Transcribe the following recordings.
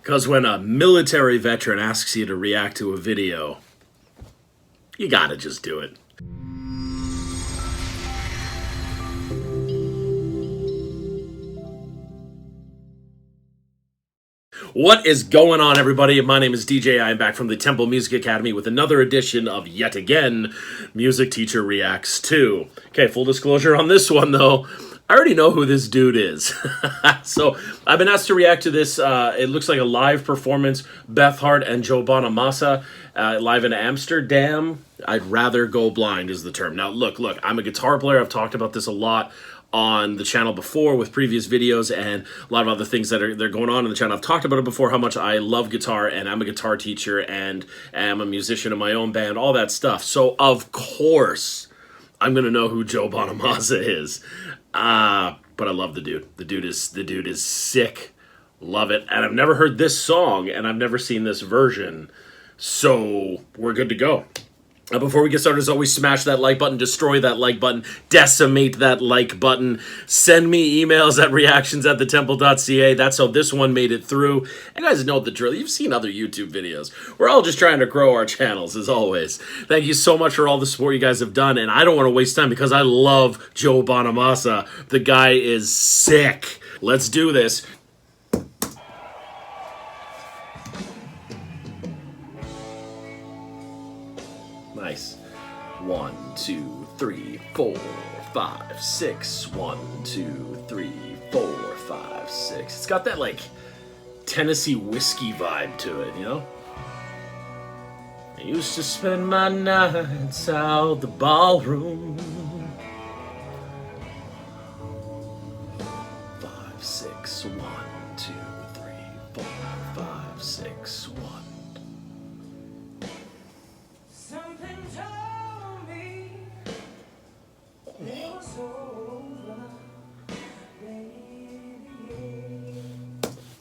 Because when a military veteran asks you to react to a video, you gotta just do it. What is going on, everybody? My name is DJ. I am back from the Temple Music Academy with another edition of, yet again, Music Teacher Reacts 2. Okay, full disclosure on this one, though. I already know who this dude is. So, I've been asked to react to this. It looks like a live performance. Beth Hart and Joe Bonamassa live in Amsterdam. I'd rather go blind is the term. Now, look, I'm a guitar player. I've talked about this a lot on the channel before with previous videos and a lot of other things that are going on in the channel. I've talked about it before, how much I love guitar, and I'm a guitar teacher and am a musician in my own band, all that stuff. So, of course, I'm going to know who Joe Bonamassa is. But I love the dude. The dude is sick. Love it. And I've never heard this song, and I've never seen this version. So, we're good to go. Before we get started, as always, smash that like button, destroy that like button, decimate that like button. Send me emails at reactions@thetemple.ca. That's how this one made it through. You guys know the drill. You've seen other YouTube videos. We're all just trying to grow our channels, as always. Thank you so much for all the support you guys have done, and I don't want to waste time because I love Joe Bonamassa. The guy is sick. Let's do this. Nice. 1, 2, 3, 4, 5, 6. 1, 2, 3, 4, 5, 6. It's got that like Tennessee whiskey vibe to it, you know? I used to spend my nights out the ballroom. 5, 6. 1, 2, 3, 4, 5, 6. 1.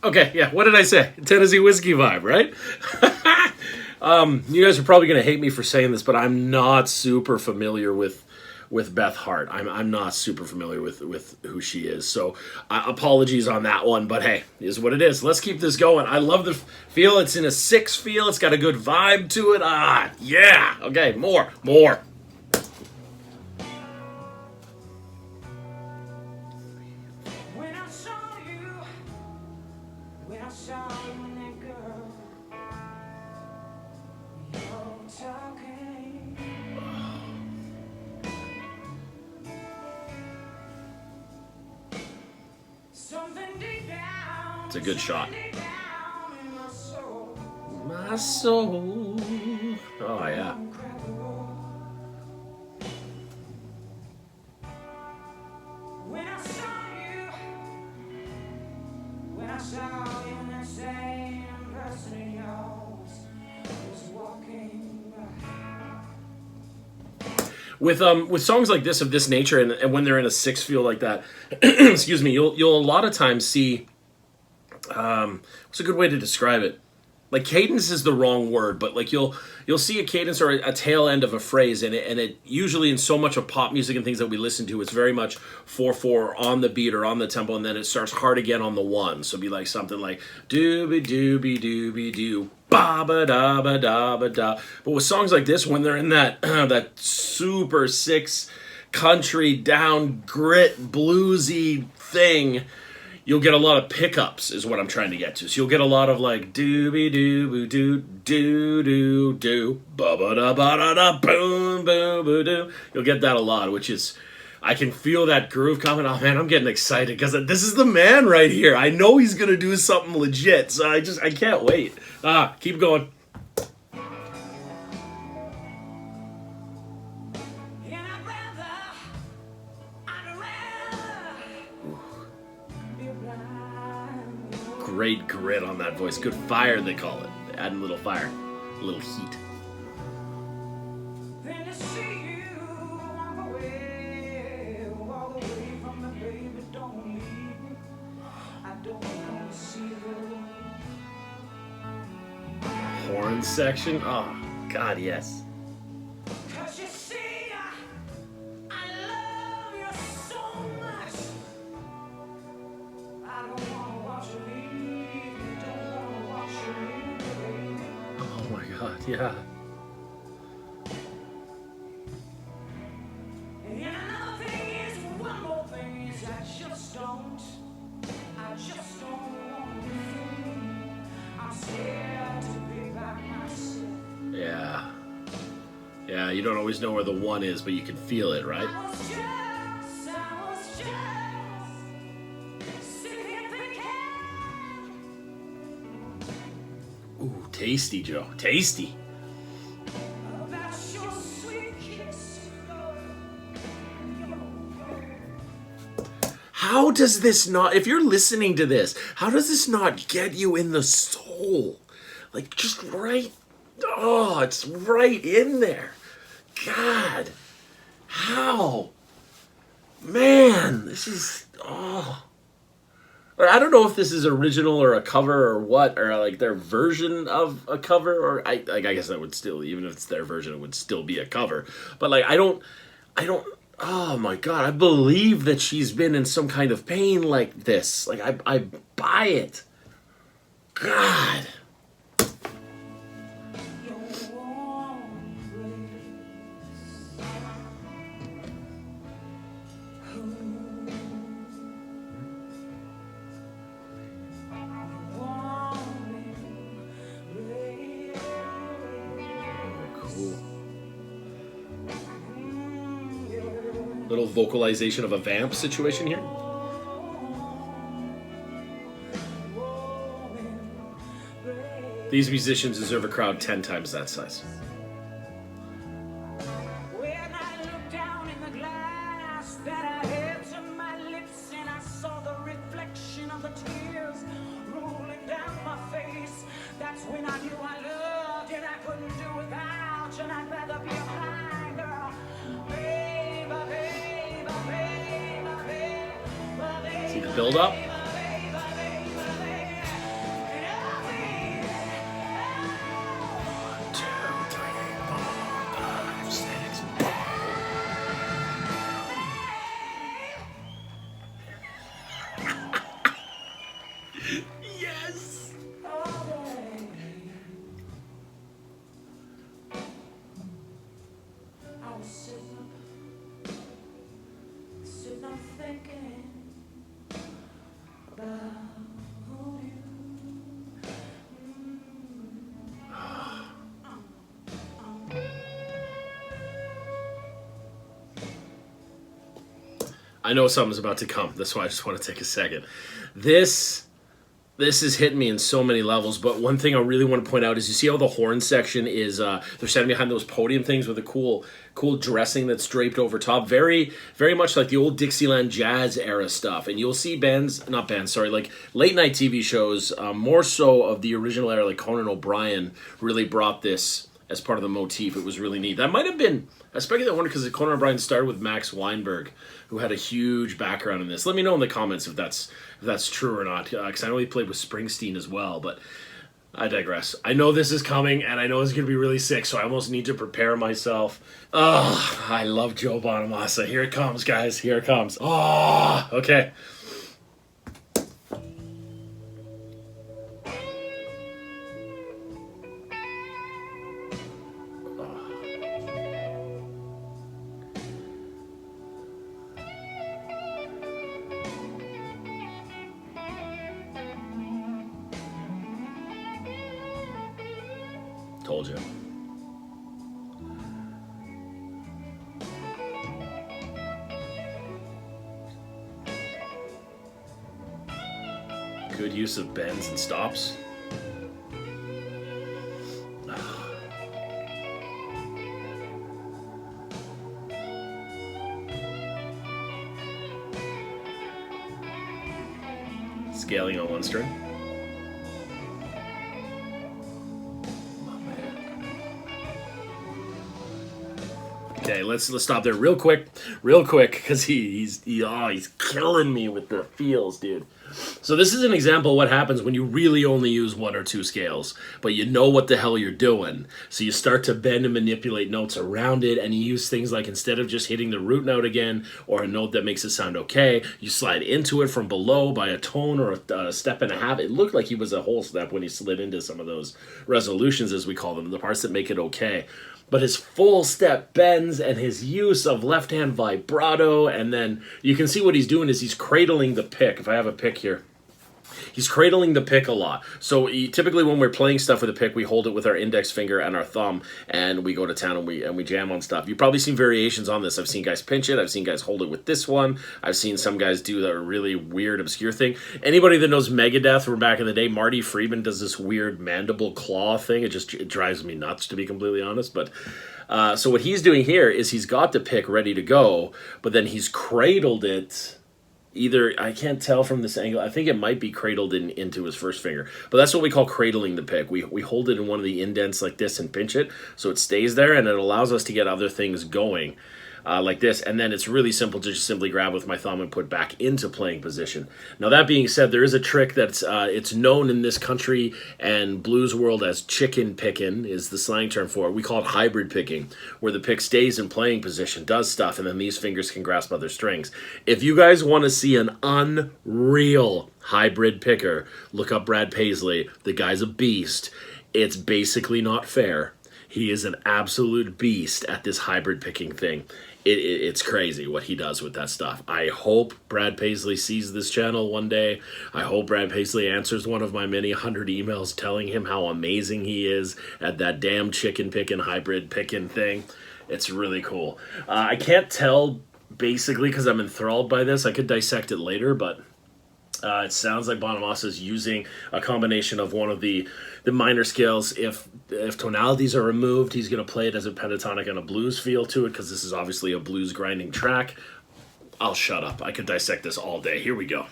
Okay, yeah, what did I say? Tennessee whiskey vibe, right? You guys are probably going to hate me for saying this, but I'm not super familiar with Beth Hart. I'm not super familiar with who she is, so apologies on that one, but hey, is what it is. Let's keep this going. I love the feel. It's in a 6 feel. It's got a good vibe to it. Yeah. Okay, more. It's a good shot. My soul. Oh, yeah. With songs like this of this nature, and when they're in a 6 feel like that, excuse me, you'll a lot of times see. What's a good way to describe it? Like, cadence is the wrong word, but like you'll see a cadence or a tail end of a phrase, and it usually in so much of pop music and things that we listen to, it's very much 4/4 on the beat or on the tempo, and then it starts hard again on the 1. So it'd be like something like dooby dooby dooby doo, ba ba da ba da ba da. But with songs like this, when they're in that that super 6 country down grit bluesy thing, you'll get a lot of pickups, is what I'm trying to get to. So you'll get a lot of like dooby doo doo doo doo doo ba ba da ba da da boom boom boo doo. You'll get that a lot, which is, I can feel that groove coming. Oh man, I'm getting excited because this is the man right here. I know he's gonna do something legit, so I can't wait. Keep going. Great grit on that voice. Good fire, they call it. Adding a little fire, a little heat. Horn section. Oh, God, yes. my god, yeah. And another thing is, one more thing is, I just don't want to be. I'm scared to be by myself. Yeah. Yeah, you don't always know where the one is, but you can feel it, right? I was just sitting here thinking Ooh, tasty, Joe. Tasty. about your sweet kiss. How does this not, if you're listening to this, how does this not get you in the soul? Like, just right, oh, it's right in there. God, how? Man, this is, oh. I don't know if this is original or a cover or what, or like their version of a cover, or I guess that would still, even if it's their version, it would still be a cover. But like, I don't, oh my God, I believe that she's been in some kind of pain like this. Like, I buy it. God. Little vocalization of a vamp situation here. These musicians deserve a crowd 10 times that size. When I looked down in the glass that I held to my lips, and I saw the reflection of the tears rolling down my face, that's when I knew I loved and I couldn't do without you, and I'd rather be a blind girl. See the build up? Yes! I was sitting up thinking about you. I know something's about to come. That's why I just want to take a second. This is hitting me in so many levels, but one thing I really want to point out is you see how the horn section is, they're standing behind those podium things with a cool dressing that's draped over top. Very, very much like the old Dixieland jazz era stuff. And you'll see like late night TV shows, more so of the original era, like Conan O'Brien really brought this as part of the motif. It was really neat. That might have been, I speculate, I wonder, because Conan O'Brien started with Max Weinberg, who had a huge background in this. Let me know in the comments if that's true or not, because I know he played with Springsteen as well, but I digress. I know this is coming, and I know it's going to be really sick, so I almost need to prepare myself. Oh, I love Joe Bonamassa. Here it comes, guys. Here it comes. Oh, okay. Told you. Good use of bends and stops. Scaling on one string. Okay, let's stop there real quick, because he's killing me with the feels, dude. So this is an example of what happens when you really only use one or two scales, but you know what the hell you're doing. So you start to bend and manipulate notes around it, and you use things like, instead of just hitting the root note again, or a note that makes it sound okay, you slide into it from below by a tone or a step and a half. It looked like he was a whole step when he slid into some of those resolutions, as we call them, the parts that make it okay. But his full step bends, and his use of left hand vibrato, and then you can see what he's doing is he's cradling the pick. If I have a pick here, he's cradling the pick a lot. So typically when we're playing stuff with a pick, we hold it with our index finger and our thumb, and we go to town and we jam on stuff. You've probably seen variations on this. I've seen guys pinch it. I've seen guys hold it with this one. I've seen some guys do that really weird, obscure thing. Anybody that knows Megadeth from back in the day, Marty Friedman does this weird mandible claw thing. It drives me nuts, to be completely honest. But so what he's doing here is he's got the pick ready to go, but then he's cradled it. Either, I can't tell from this angle, I think it might be cradled into his first finger. But that's what we call cradling the pick. We hold it in one of the indents like this and pinch it so it stays there, and it allows us to get other things going like this. And then it's really simple to just simply grab with my thumb and put back into playing position. Now that being said, there is a trick that's it's known in this country and blues world as chicken picking is the slang term for it. We call it hybrid picking, where the pick stays in playing position, does stuff, and then these fingers can grasp other strings. If you guys want to see an unreal hybrid picker, look up Brad Paisley. The guy's a beast. It's basically not fair. He is an absolute beast at this hybrid picking thing. It's crazy what he does with that stuff. I hope Brad Paisley sees this channel one day. I hope Brad Paisley answers one of my many 100 emails telling him how amazing he is at that damn chicken picking, hybrid picking thing. It's really cool. I can't tell basically because I'm enthralled by this. I could dissect it later, but it sounds like Bonamassa is using a combination of one of the minor scales. If tonalities are removed, he's going to play it as a pentatonic and a blues feel to it, because this is obviously a blues grinding track. I'll shut up. I could dissect this all day. Here we go.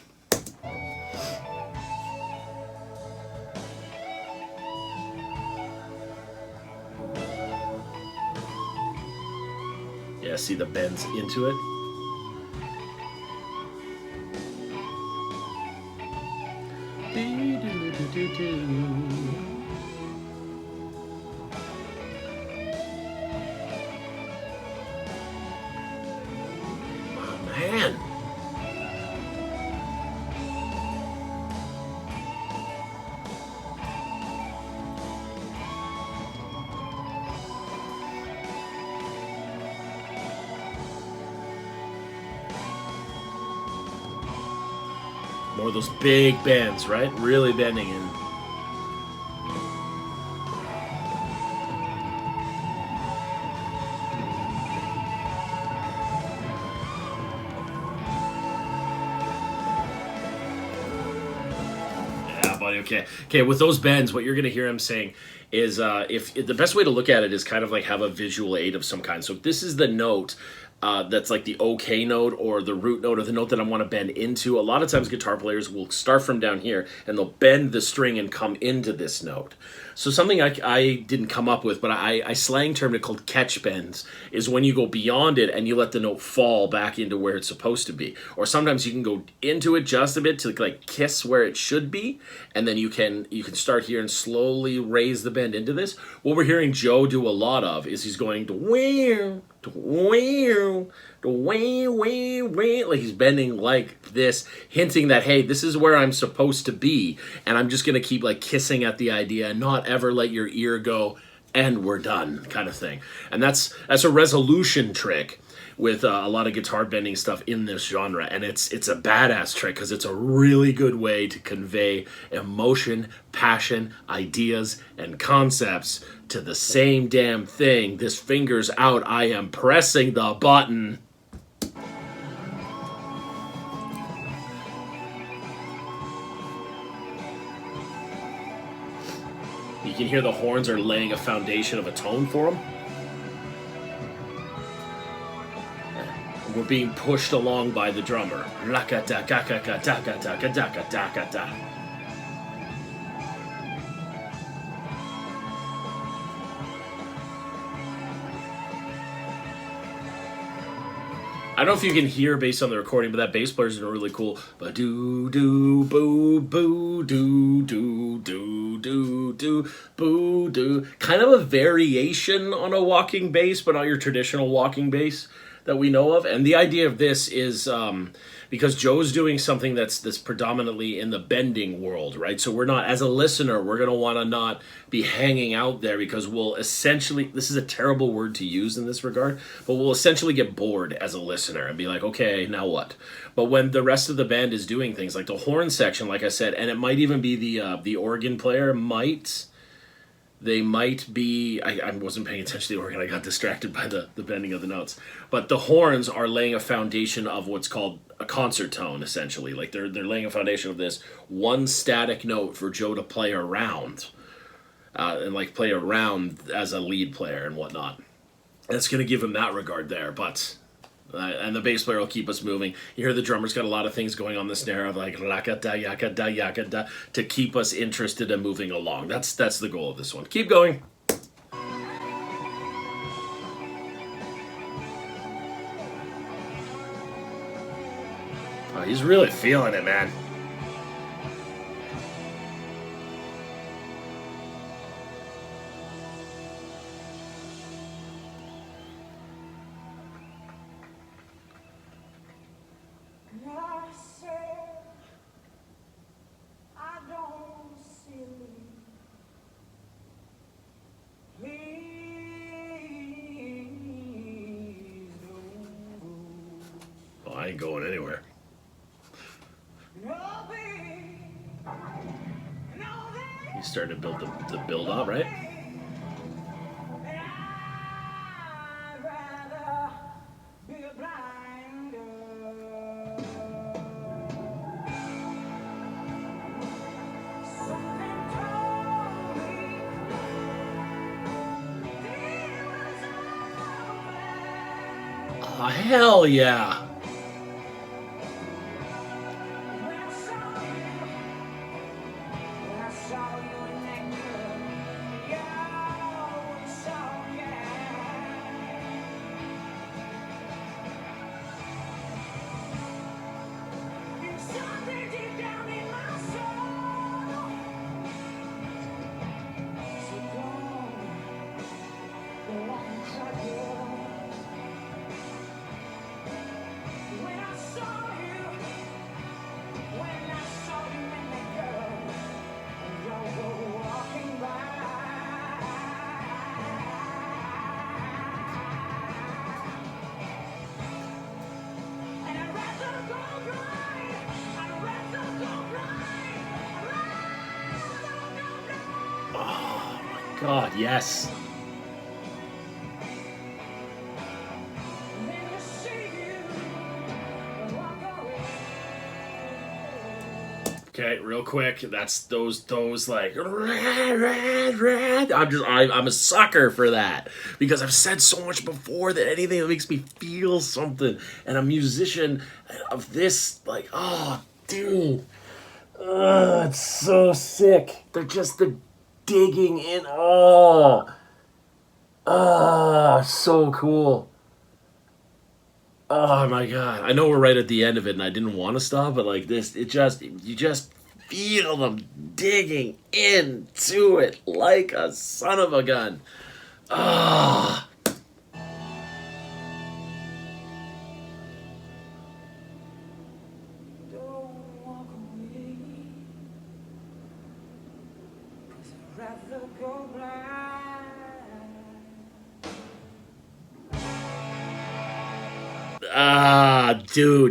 Yeah, see the bends into it? Oh, man. More of those big bends, right? Really bending in. Yeah, buddy. Okay. With those bends, what you're gonna hear him saying is, if the best way to look at it is kind of like have a visual aid of some kind. So if this is the note. That's like the okay note or the root note or the note that I want to bend into. A lot of times guitar players will start from down here and they'll bend the string and come into this note. So something I didn't come up with, but I slang termed it called catch bends, is when you go beyond it and you let the note fall back into where it's supposed to be. Or sometimes you can go into it just a bit to like kiss where it should be, and then you can start here and slowly raise the bend into this. What we're hearing Joe do a lot of is he's going to where, like he's bending like this, hinting that, hey, this is where I'm supposed to be, and I'm just gonna keep like kissing at the idea and not ever let your ear go and we're done kind of thing. And that's a resolution trick with a lot of guitar bending stuff in this genre, and it's a badass trick because it's a really good way to convey emotion, passion, ideas, and concepts to the same damn thing. This finger's out, I am pressing the button. You can hear the horns are laying a foundation of a tone for them. We're being pushed along by the drummer. I don't know if you can hear based on the recording, but that bass player is really cool. Ba do do boo boo do do do do do boo do. Kind of a variation on a walking bass, but not your traditional walking bass that we know of. And the idea of this is because Joe's doing something that's predominantly in the bending world, right? So we're not, as a listener, we're going to want to not be hanging out there because we'll essentially, this is a terrible word to use in this regard, but we'll essentially get bored as a listener and be like, okay, now what? But when the rest of the band is doing things like the horn section, like I said, and it might even be the organ player they might be, I wasn't paying attention to the organ, I got distracted by the bending of the notes. But the horns are laying a foundation of what's called a concert tone, essentially. Like they're laying a foundation of this one static note for Joe to play around. And like play around as a lead player and whatnot. That's going to give him that regard there, but... and the bass player will keep us moving. You hear the drummer's got a lot of things going on the snare of like rakada yakada yakada to keep us interested and moving along. That's the goal of this one. Keep going. Oh, he's really feeling it, man. Oh, I ain't going anywhere. He's starting to build the build up, right? Oh, hell yeah. God, yes. Okay, real quick. That's those like I'm a sucker for that because I've said so much before that anything that makes me feel something, and a musician of this, like, oh, dude, it's so sick. They're just the digging in. So cool. Oh my god. I know we're right at the end of it and I didn't want to stop, but like this, you just feel them digging into it like a son of a gun.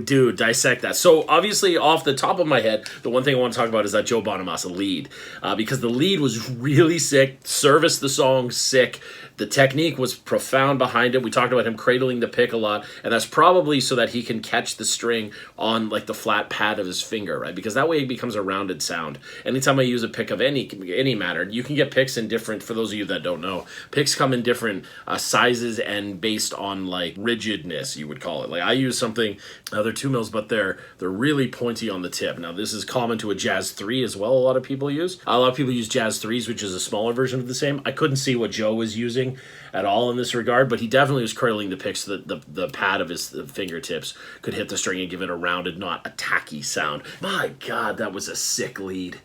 Dude, dissect that. So obviously, off the top of my head, the one thing I want to talk about is that Joe Bonamassa lead, because the lead was really sick. Service the song sick. The technique was profound behind it. We talked about him cradling the pick a lot, and that's probably so that he can catch the string on like the flat pad of his finger, right? Because that way it becomes a rounded sound. Anytime I use a pick of any matter, you can get picks in different. For those of you that don't know, picks come in different sizes and based on like rigidness, you would call it. Like I use something, they're 2 mils, but they're really pointy on the tip. Now this is common to a Jazz 3 as well. A lot of people use Jazz 3s, which is a smaller version of the same. I couldn't see what Joe was using anything at all in this regard, but he definitely was curling the picks so that the pad of his fingertips could hit the string and give it a rounded, not a tacky sound. My God, that was a sick lead.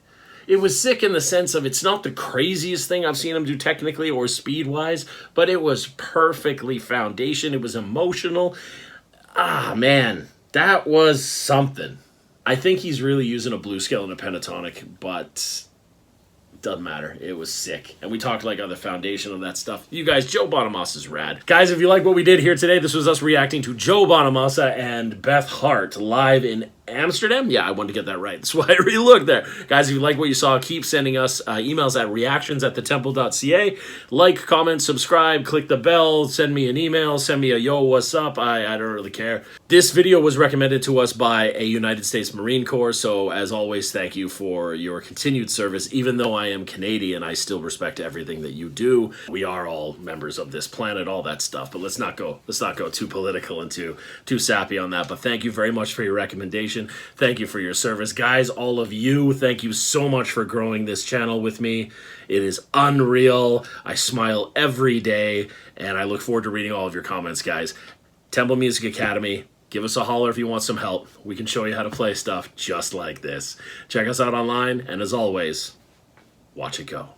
It was sick in the sense of it's not the craziest thing I've seen him do technically or speed-wise, but it was perfectly foundation. It was emotional. Ah, man, that was something. I think he's really using a blues scale and a pentatonic, but doesn't matter. It was sick. And we talked like on the foundation of that stuff. You guys, Joe Bonamassa is rad. Guys, if you like what we did here today, this was us reacting to Joe Bonamassa and Beth Hart live in Amsterdam. Yeah, I wanted to get that right. That's why I re-looked there. Guys, if you like what you saw, keep sending us emails at reactions@thetemple.ca. Like, comment, subscribe, click the bell, send me an email, send me a yo, what's up? I don't really care. This video was recommended to us by a United States Marine Corps, so as always, thank you for your continued service. Even though I am Canadian, I still respect everything that you do. We are all members of this planet, all that stuff, but let's not go too political and too sappy on that. But thank you very much for your recommendation. Thank you for your service. Guys, all of you, thank you so much for growing this channel with me. It is unreal. I smile every day, and I look forward to reading all of your comments, guys. Temple Music Academy, give us a holler if you want some help. We can show you how to play stuff just like this. Check us out online, and as always, watch it go.